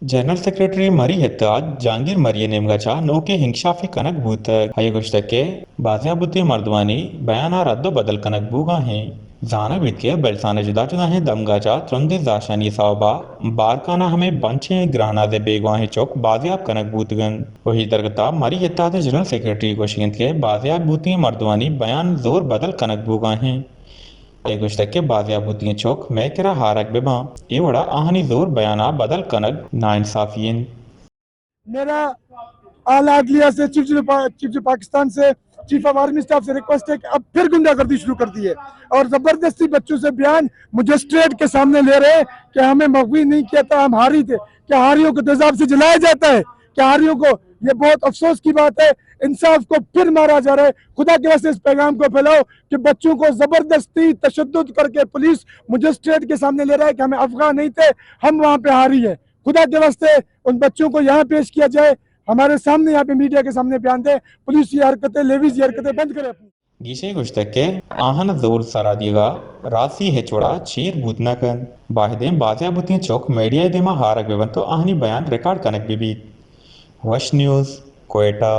General secretary मरी हित्ताज जहांगीर मरिय नेमगाच्या नौके हिंसाफी कनक भूतक हये गुश्तके बाजियाबुती मर्दवानी बयाना रद्दो बदल कनक बूगा हैं जाना बीतके बेलसाने जुदा जुदा हैं दमगाजा त्रंदे जाशानी सावबा बारकाना हमें बंचे ग्रहणा दे बेगवाहे चौक बाजियाब कनक बूतगन वही दरगता मरी हित्ताज जनरल सेक्रेटरी को शिकंत के बाजियाब बूती मर्दवानी बयान जोर बदल कनक बूगा हैं गुश्तके बाजियाबुती चौक मैकरा हारक बिबा एवड़ा आहनी जोर बयाना बदल कनक नाइंसाफियन मेरा आला अदलिया से चीफ पाकिस्तान से चीफ ऑफ आर्मी स्टाफ से रिक्वेस्ट है कि अब फिर गुंडागर्दी शुरू कर दी है और जबरदस्ती बच्चों से बयान मजिस्ट्रेट के सामने ले रहे हैं कि हमें मगवी नहीं किया था, हम हारी थे। क्या हारियों को तेजाब से जलाया जाता है? क्या हारियों को? ये बहुत अफसोस की बात है। इंसाफ को फिर मारा जा रहा है। खुदा के वास्ते इस पैगाम को फैलाओ कि बच्चों को जबरदस्ती तशद्दुद करके पुलिस मजिस्ट्रेट के सामने ले रहा है कि हमें अफगान नहीं थे, हम वहां पे हारी है। खुदा के वास्ते उन बच्चों को यहाँ पेश किया जाए, हमारे सामने यहाँ पे मीडिया के सामने बयान दे। पुलिस ये हरकतें, लेवीज ये हरकतें बंद करे अपनी। गीशे गुश्तके आहन जोर सरा दिएगा रासी है चोड़ा चीर भूतना कन बाहिदें बाजियाबुती चौक मीडिया देमा हारक बेवन तो आहनी बयान रिकॉर्ड कनक भी वश न्यूज़ कोयटा।